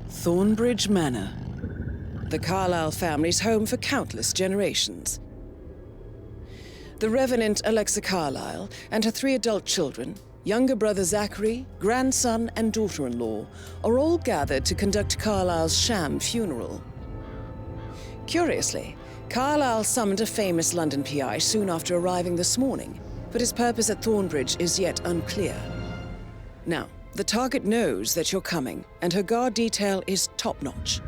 Thornbridge Manor. The Carlyle family's home for countless generations. The Revenant Alexa Carlyle and her 3 adult children, younger brother Zachary, grandson and daughter-in-law, are all gathered to conduct Carlyle's sham funeral. Curiously, Carlyle summoned a famous London PI soon after arriving this morning, but his purpose at Thornbridge is yet unclear. Now, the target knows that you're coming, and her guard detail is top-notch.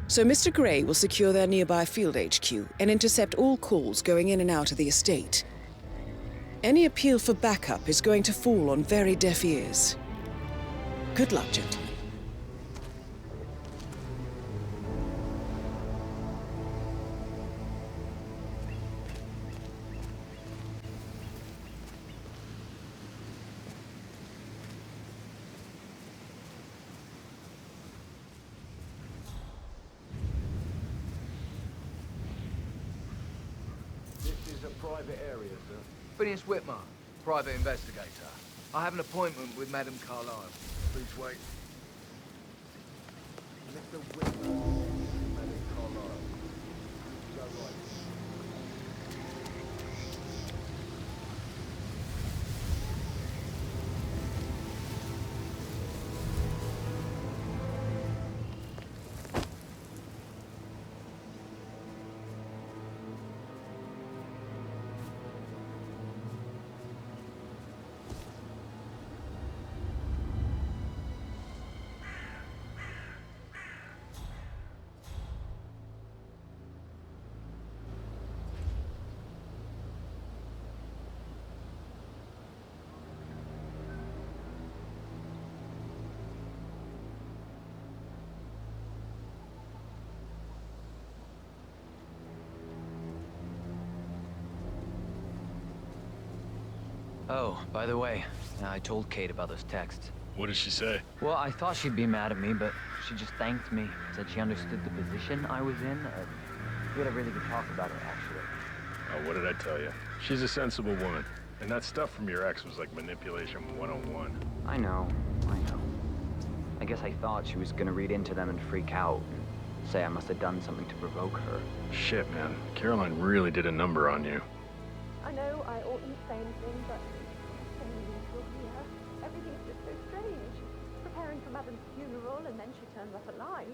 So Mr. Gray will secure their nearby field HQ and intercept all calls going in and out of the estate. Any appeal for backup is going to fall on very deaf ears. Good luck, gentlemen. Private area, sir. Phineas Whitmer, private investigator. I have an appointment with Madame Carlyle. Please wait. Mr. Whitmer, Madame Carlyle. Go right. Oh, by the way, I told Kate about those texts. What did she say? Well, I thought she'd be mad at me, but she just thanked me. Said she understood the position I was in. We had a really good talk about it, actually. Oh, what did I tell you? She's a sensible woman. And that stuff from your ex was like manipulation 101. I know. I guess I thought she was gonna read into them and freak out, and say I must have done something to provoke her. Shit, man. Caroline really did a number on you. I know I oughtn't say anything, but it's unusual here. Everything's just so strange. Preparing for Madame's funeral, and then she turns up alive.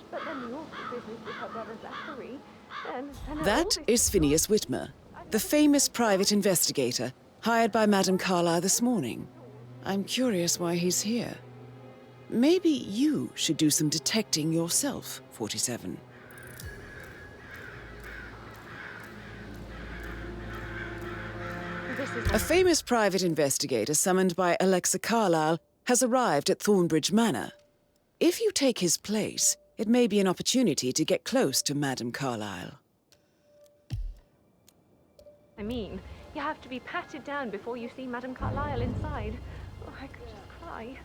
But then the awful business with her brother Zachary, and That is Phineas Whitmer, the famous private investigator hired by Madame Carlyle this morning. I'm curious why he's here. Maybe you should do some detecting yourself, 47. A famous private investigator summoned by Alexa Carlyle has arrived at Thornbridge Manor. If you take his place, it may be an opportunity to get close to Madame Carlyle. I mean, you have to be patted down before you see Madame Carlyle inside. Oh, I could just cry.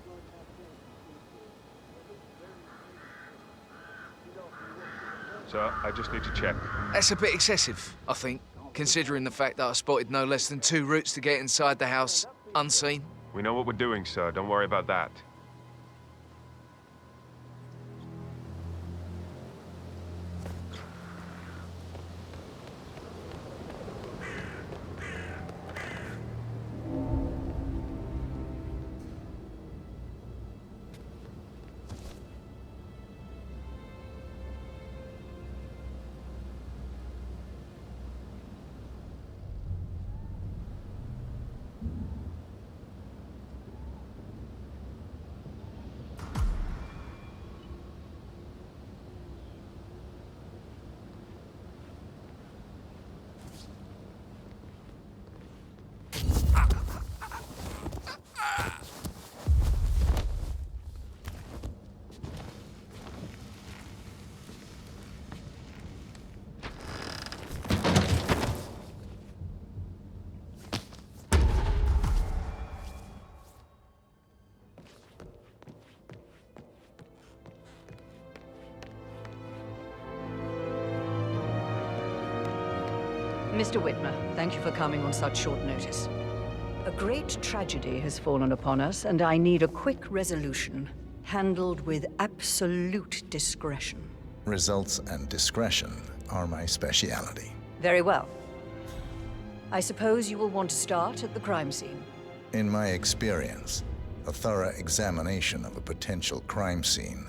Sir, I just need to check. That's a bit excessive, I think, considering the fact that I spotted no less than 2 routes to get inside the house unseen. We know what we're doing, sir. Don't worry about that. Mr. Whitmer, thank you for coming on such short notice. A great tragedy has fallen upon us, and I need a quick resolution. Handled with absolute discretion. Results and discretion are my speciality. Very well. I suppose you will want to start at the crime scene. In my experience, a thorough examination of a potential crime scene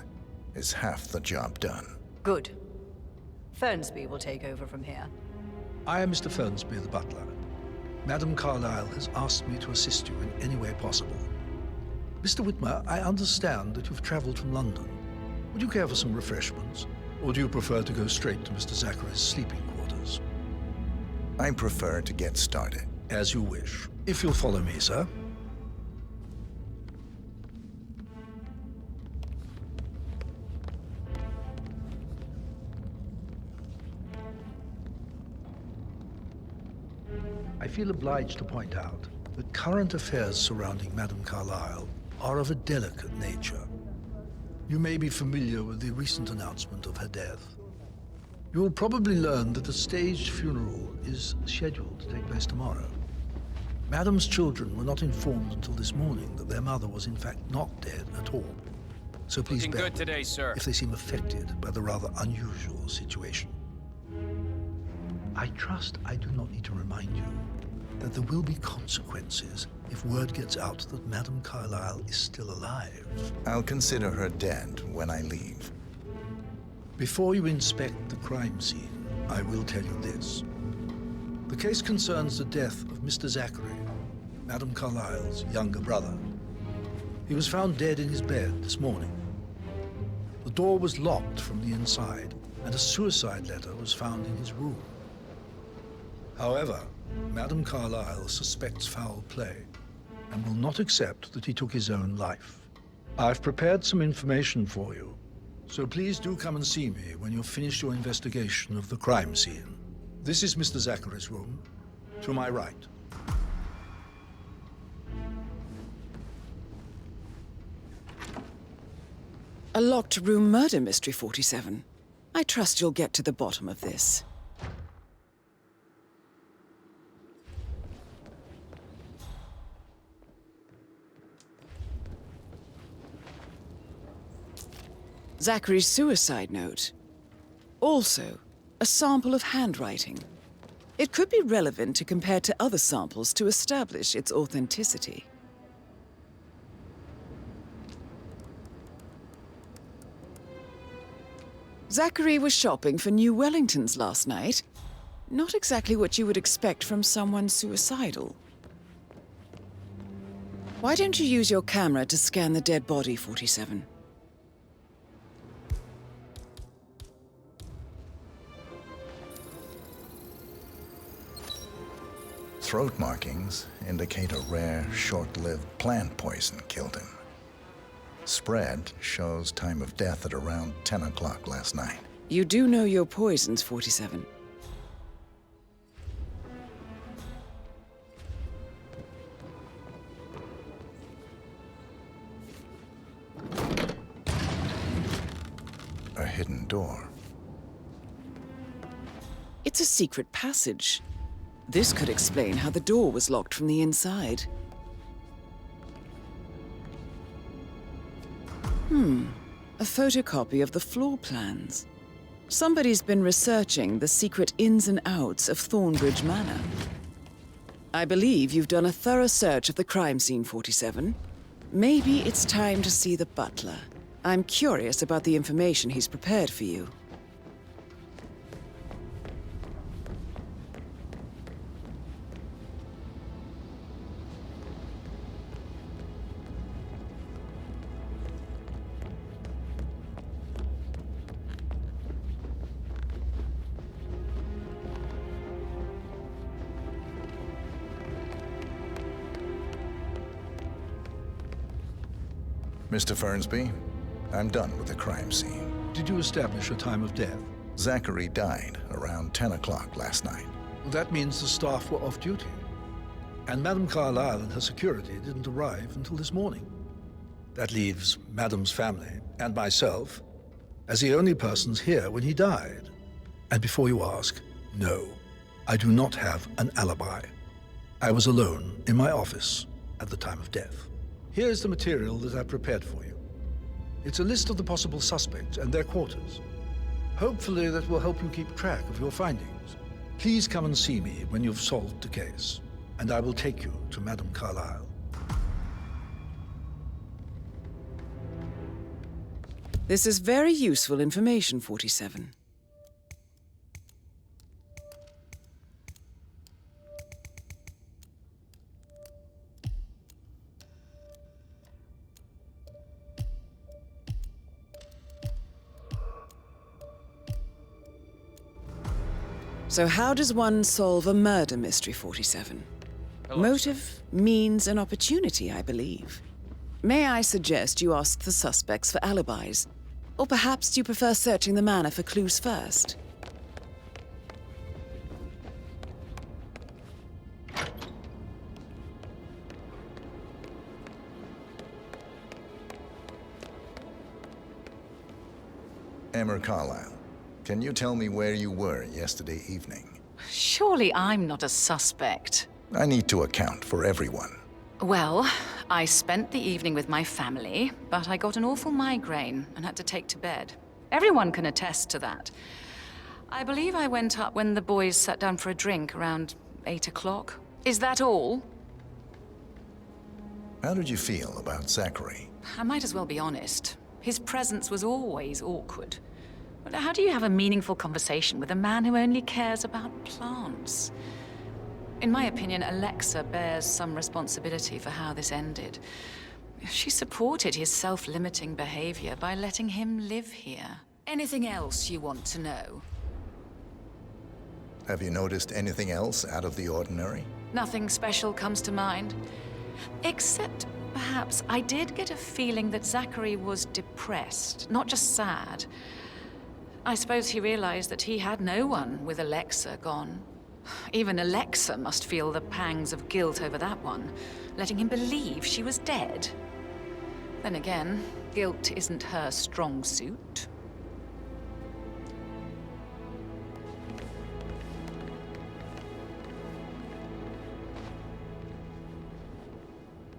is half the job done. Good. Fernsby will take over from here. I am Mr. Fernsby, the butler. Madame Carlyle has asked me to assist you in any way possible. Mr. Whitmer, I understand that you've traveled from London. Would you care for some refreshments? Or do you prefer to go straight to Mr. Zachary's sleeping quarters? I prefer to get started. As you wish. If you'll follow me, sir. I feel obliged to point out that current affairs surrounding Madame Carlyle are of a delicate nature. You may be familiar with the recent announcement of her death. You will probably learn that a staged funeral is scheduled to take place tomorrow. Madame's children were not informed until this morning that their mother was in fact not dead at all. So please Looking bear good with today, sir. if they seem affected by the rather unusual situation. I trust I do not need to remind you that there will be consequences if word gets out that Madame Carlyle is still alive. I'll consider her dead when I leave. Before you inspect the crime scene, I will tell you this. The case concerns the death of Mr. Zachary, Madame Carlyle's younger brother. He was found dead in his bed this morning. The door was locked from the inside, and a suicide letter was found in his room. However, Madame Carlyle suspects foul play and will not accept that he took his own life. I've prepared some information for you, so please do come and see me when you've finished your investigation of the crime scene. This is Mr. Zachary's room, to my right. A locked room murder mystery, 47. I trust you'll get to the bottom of this. Zachary's suicide note. Also, a sample of handwriting. It could be relevant to compare to other samples to establish its authenticity. Zachary was shopping for New Wellingtons last night. Not exactly what you would expect from someone suicidal. Why don't you use your camera to scan the dead body, 47? Throat markings indicate a rare, short-lived plant poison killed him. Spread shows time of death at around 10 o'clock last night. You do know your poisons, 47. A hidden door. It's a secret passage. This could explain how the door was locked from the inside. A photocopy of the floor plans. Somebody's been researching the secret ins and outs of Thornbridge Manor. I believe you've done a thorough search of the crime scene, 47. Maybe it's time to see the butler. I'm curious about the information he's prepared for you. Mr. Fernsby, I'm done with the crime scene. Did you establish a time of death? Zachary died around 10 o'clock last night. Well, that means the staff were off duty. And Madame Carlyle and her security didn't arrive until this morning. That leaves Madame's family and myself as the only persons here when he died. And before you ask, no, I do not have an alibi. I was alone in my office at the time of death. Here's the material that I prepared for you. It's a list of the possible suspects and their quarters. Hopefully that will help you keep track of your findings. Please come and see me when you've solved the case, and I will take you to Madame Carlyle. This is very useful information, 47. So how does one solve a murder mystery, 47? Motive, means, and opportunity, I believe. May I suggest you ask the suspects for alibis? Or perhaps you prefer searching the manor for clues first? Emmer Carlyle, can you tell me where you were yesterday evening? Surely I'm not a suspect. I need to account for everyone. Well, I spent the evening with my family, but I got an awful migraine and had to take to bed. Everyone can attest to that. I believe I went up when the boys sat down for a drink around 8 o'clock. Is that all? How did you feel about Zachary? I might as well be honest. His presence was always awkward. But how do you have a meaningful conversation with a man who only cares about plants? In my opinion, Alexa bears some responsibility for how this ended. She supported his self-limiting behavior by letting him live here. Anything else you want to know? Have you noticed anything else out of the ordinary? Nothing special comes to mind. Except, perhaps, I did get a feeling that Zachary was depressed, not just sad. I suppose he realized that he had no one with Alexa gone. Even Alexa must feel the pangs of guilt over that one, letting him believe she was dead. Then again, guilt isn't her strong suit.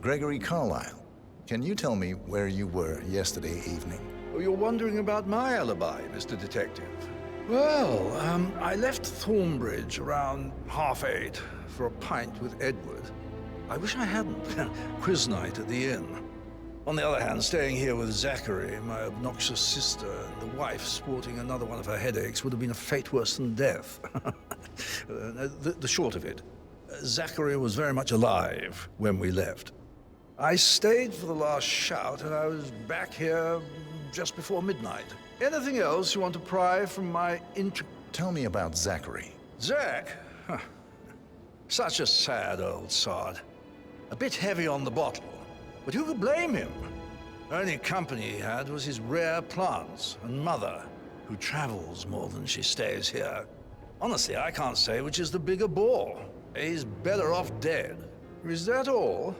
Gregory Carlyle, can you tell me where you were yesterday evening? Oh, you're wondering about my alibi, Mr. Detective. Well, I left Thornbridge around 8:30 for a pint with Edward. I wish I hadn't. Quiz night at the inn. On the other hand, staying here with Zachary, my obnoxious sister, and the wife sporting another one of her headaches would have been a fate worse than death. The short of it, Zachary was very much alive when we left. I stayed for the last shout, and I was back here just before midnight. Anything else you want to pry from my Tell me about Zachary. Zach? Huh. Such a sad old sod. A bit heavy on the bottle, but who could blame him? Only company he had was his rare plants and mother, who travels more than she stays here. Honestly, I can't say which is the bigger bore. He's better off dead. Is that all?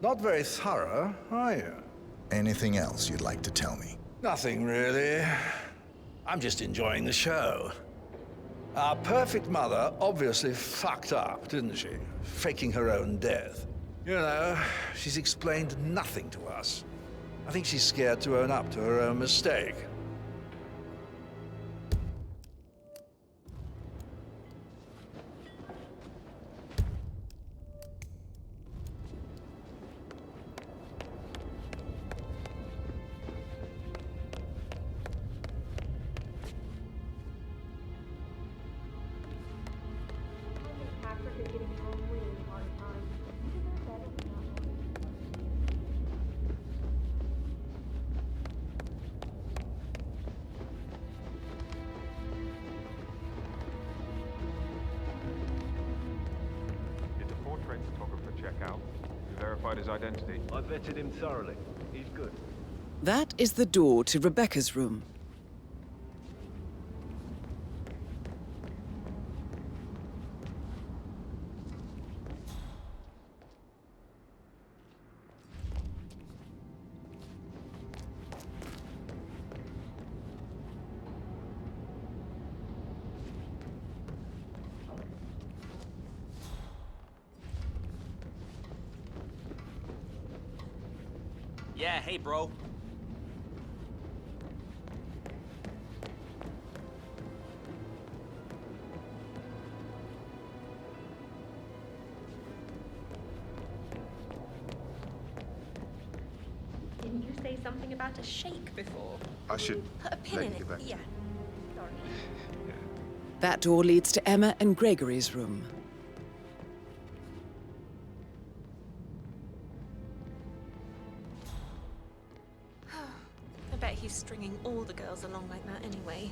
Not very thorough, are you? Anything else you'd like to tell me? Nothing, really. I'm just enjoying the show. Our perfect mother obviously fucked up, didn't she? Faking her own death. You know, she's explained nothing to us. I think she's scared to own up to her own mistake. His identity. I vetted him thoroughly. He's good. That is the door to Rebecca's room. Yeah, hey, bro. had a shake before. I should Put a pin let in you it. get back. Yeah. Sorry. That door leads to Emma and Gregory's room. I bet he's stringing all the girls along like that anyway.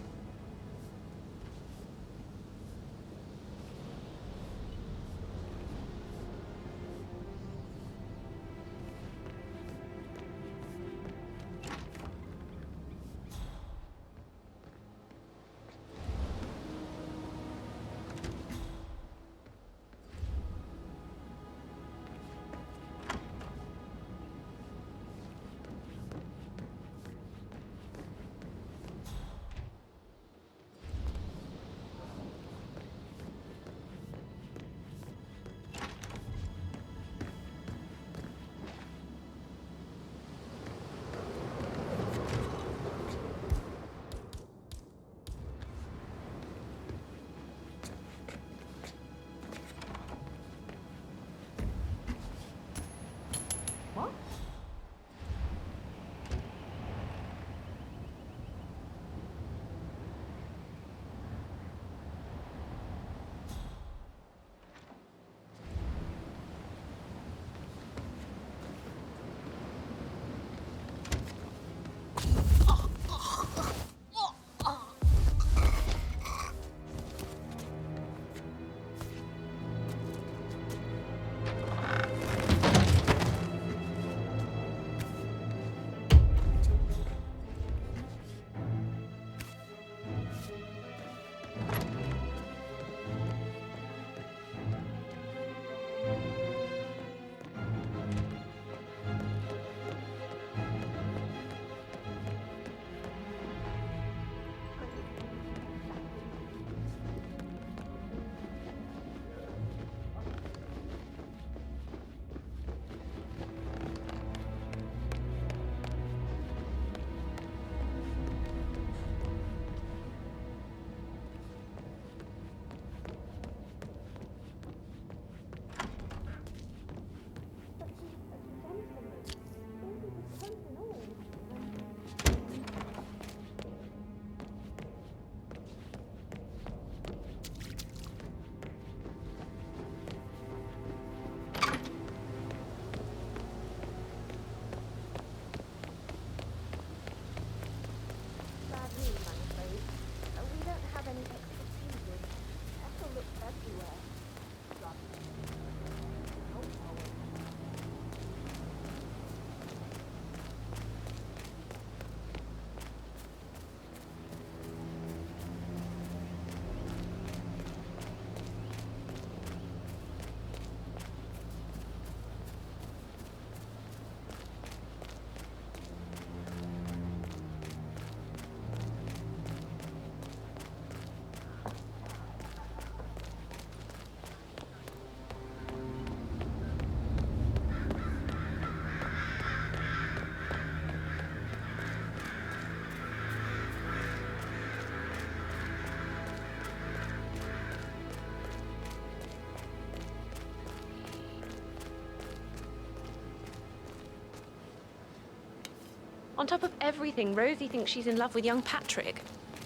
On top of everything, Rosie thinks she's in love with young Patrick.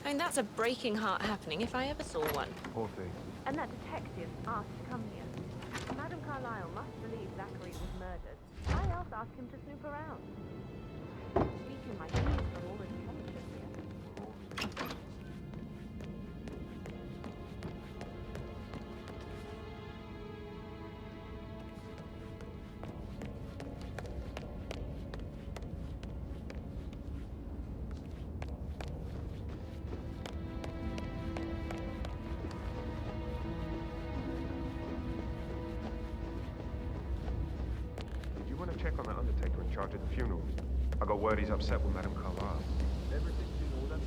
I mean, that's a breaking heart happening if I ever saw one. Poor thing. And that detective asked to come here. Madam Carlyle must believe Zachary was murdered. I else asked him to snoop around. Weaken my knees from all the tension here. Check on that undertaker in charge of the funeral. I got word he's upset with Madame Carlyle. Everything's in order.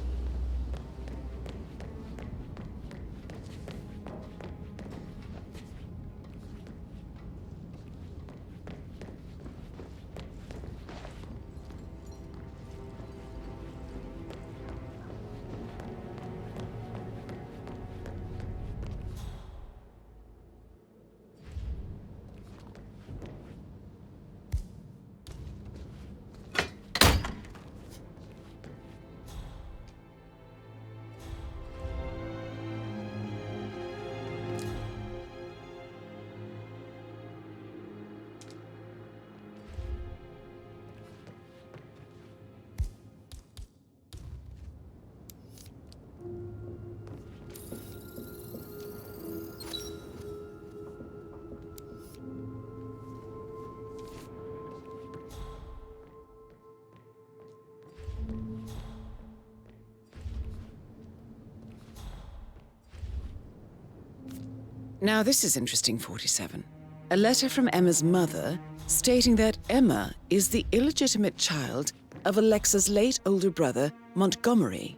Now this is interesting, 47. A letter from Emma's mother stating that Emma is the illegitimate child of Alexa's late older brother, Montgomery.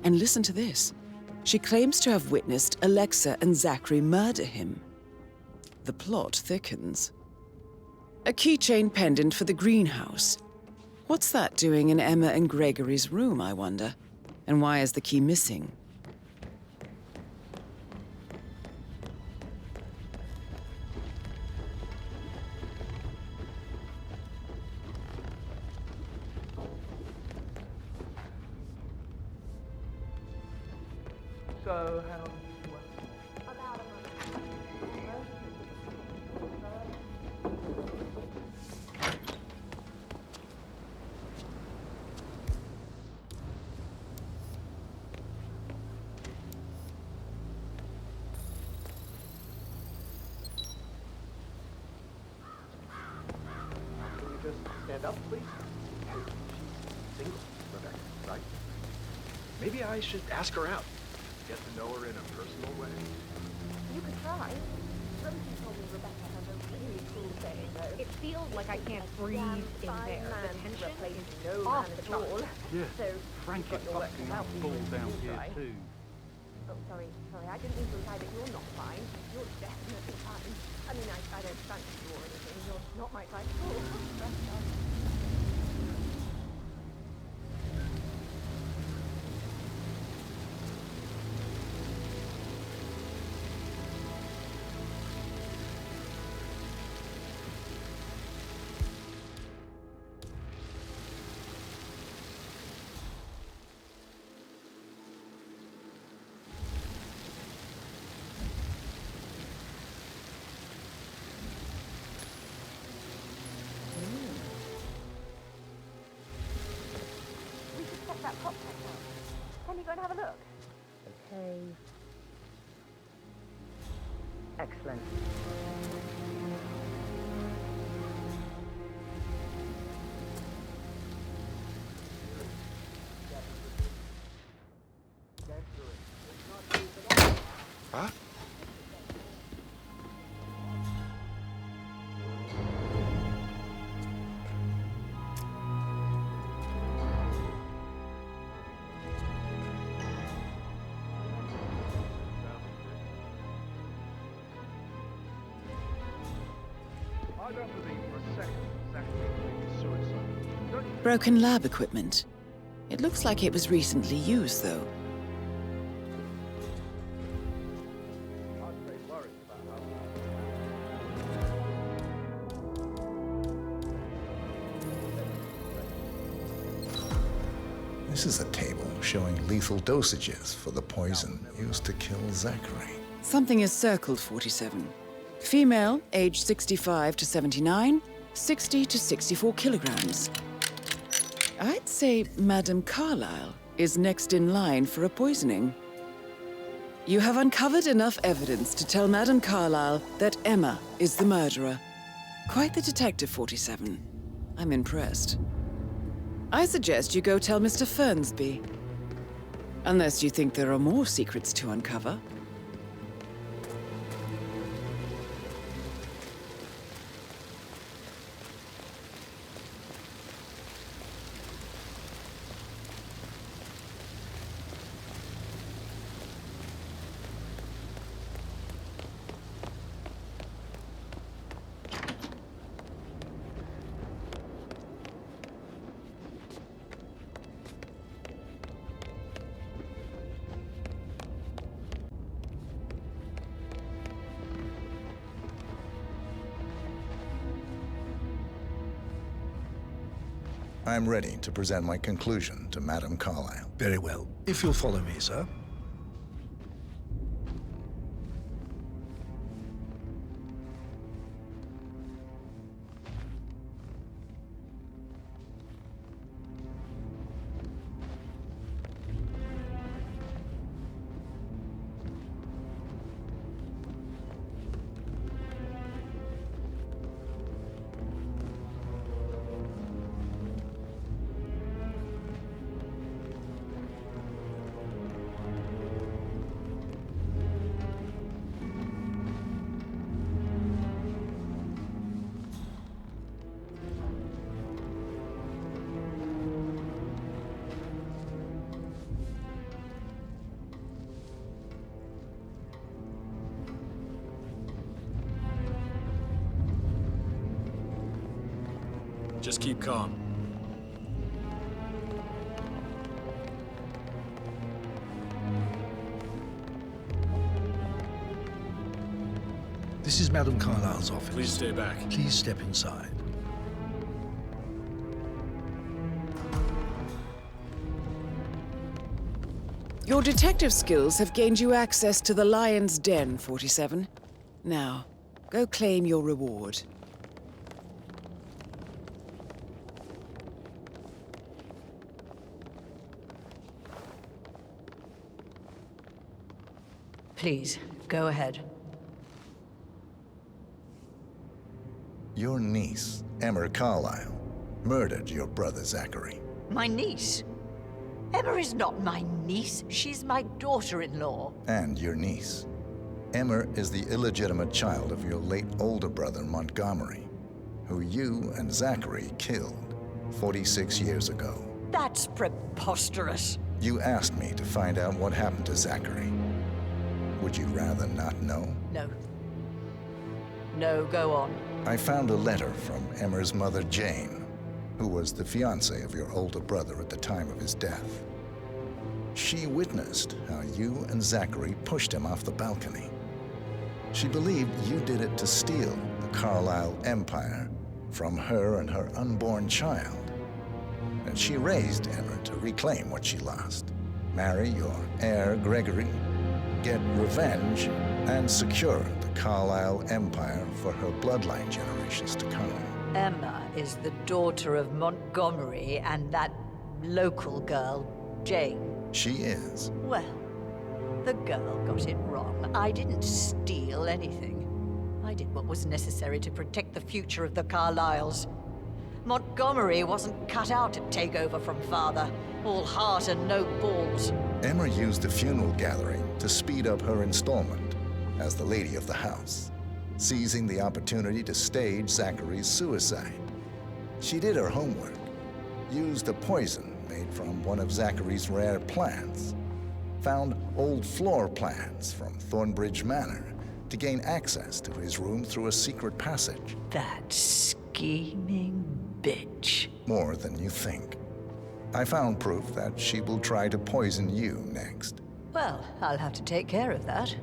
And listen to this. She claims to have witnessed Alexa and Zachary murder him. The plot thickens. A keychain pendant for the greenhouse. What's that doing in Emma and Gregory's room, I wonder? And why is the key missing? So, how... Stand up, please. She's single, Rebecca, right? Maybe I should ask her out. Get to know her in a personal way. You could try. Rosie told me Rebecca has a really cool saying, though. It feels like I can't breathe in there. The tension is off the all. Yeah. So, Frankie fucking up falls down here too. Oh, sorry. I didn't mean to imply that you're not fine. You're definitely fine. I mean, I don't fancy you or anything. You're not my type at all. That pop tech. Can you go and have a look? Okay. Excellent. Huh? I don't believe for a second Zachary committed suicide. Don't you? Broken lab equipment. It looks like it was recently used, though. I'm very worried about This is a table showing lethal dosages for the poison used to kill Zachary. Something is circled, 47. Female, age 65 to 79, 60 to 64 kilograms. I'd say Madame Carlyle is next in line for a poisoning. You have uncovered enough evidence to tell Madame Carlyle that Emma is the murderer. Quite the detective, 47. I'm impressed. I suggest you go tell Mr. Fernsby. Unless you think there are more secrets to uncover. I'm ready to present my conclusion to Madame Carlyle. Very well. If you'll follow me, sir. Just keep calm. This is Madam Carlyle's office. Please stay back. Please step inside. Your detective skills have gained you access to the Lion's Den, 47. Now, go claim your reward. Please, go ahead. Your niece, Emma Carlyle, murdered your brother Zachary. My niece? Emma is not my niece. She's my daughter-in-law. And your niece. Emma is the illegitimate child of your late older brother Montgomery, who you and Zachary killed 46 years ago. That's preposterous. You asked me to find out what happened to Zachary. Would you rather not know? No. No, go on. I found a letter from Emma's mother, Jane, who was the fiancée of your older brother at the time of his death. She witnessed how you and Zachary pushed him off the balcony. She believed you did it to steal the Carlyle empire from her and her unborn child. And she raised Emma to reclaim what she lost, marry your heir, Gregory, get revenge, and secure the Carlyle empire for her bloodline generations to come. Emma is the daughter of Montgomery and that local girl, Jane. She is. Well, the girl got it wrong. I didn't steal anything. I did what was necessary to protect the future of the Carlyles. Montgomery wasn't cut out to take over from father, all heart and no balls. Emma used the funeral gathering to speed up her installment as the lady of the house, seizing the opportunity to stage Zachary's suicide. She did her homework, used a poison made from one of Zachary's rare plants, found old floor plans from Thornbridge Manor to gain access to his room through a secret passage. That scheming bitch. More than you think. I found proof that she will try to poison you next. Well, I'll have to take care of that.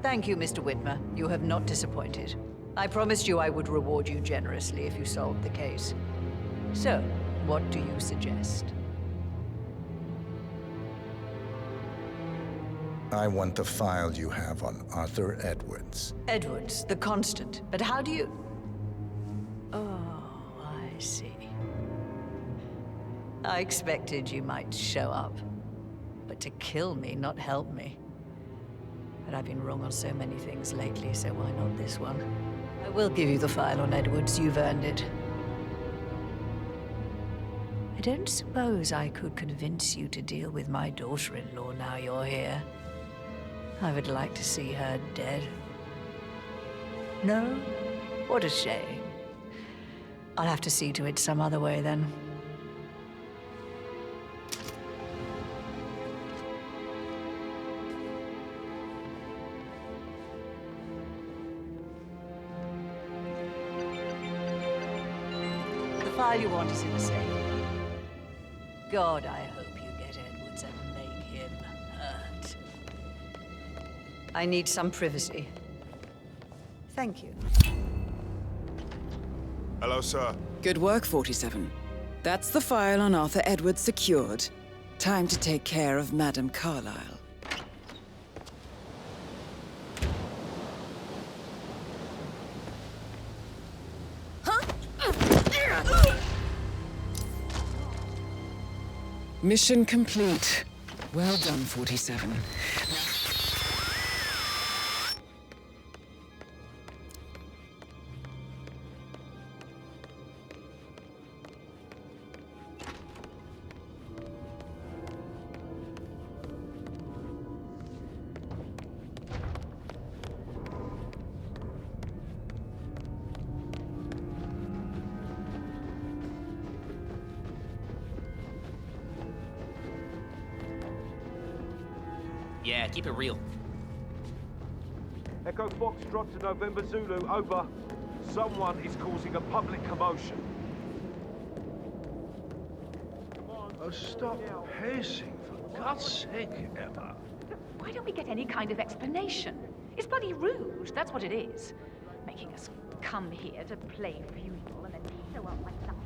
Thank you, Mr. Whitmer. You have not disappointed. I promised you I would reward you generously if you solved the case. So, what do you suggest? I want the file you have on Arthur Edwards. Edwards, the Constant. But how do you... Oh, I see. I expected you might show up. But to kill me, not help me. But I've been wrong on so many things lately, so why not this one? I will give you the file on Edwards. You've earned it. I don't suppose I could convince you to deal with my daughter-in-law now you're here. I would like to see her dead. No? What a shame. I'll have to see to it some other way then. The file you want is in the safe. God, I hope you get Edwards and make him hurt. I need some privacy. Thank you. Hello, sir. Good work, 47. That's the file on Arthur Edwards secured. Time to take care of Madame Carlyle. Mission complete. Well done, 47. Yeah, keep it real. Echo Foxtrot to November Zulu, over. Someone is causing a public commotion. Oh, stop pacing, for God's sake, Emma. Why don't we get any kind of explanation? It's bloody rude, that's what it is. Making us come here to play funeral and then show up like nothing.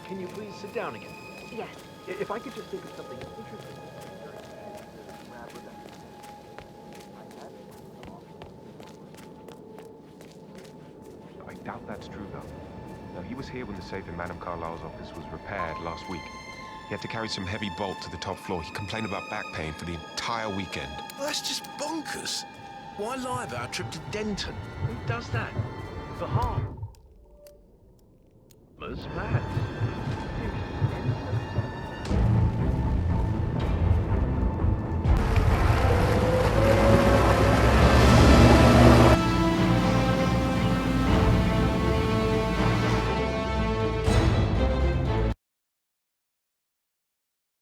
Can you please sit down again? Yes. If I could just think of something interesting. I doubt that's true, though. No, he was here when the safe in Madame Carlyle's office was repaired last week. He had to carry some heavy bolt to the top floor. He complained about back pain for the entire weekend. Well, that's just bonkers. Why lie about a trip to Denton? Who does that? For harm? Mad.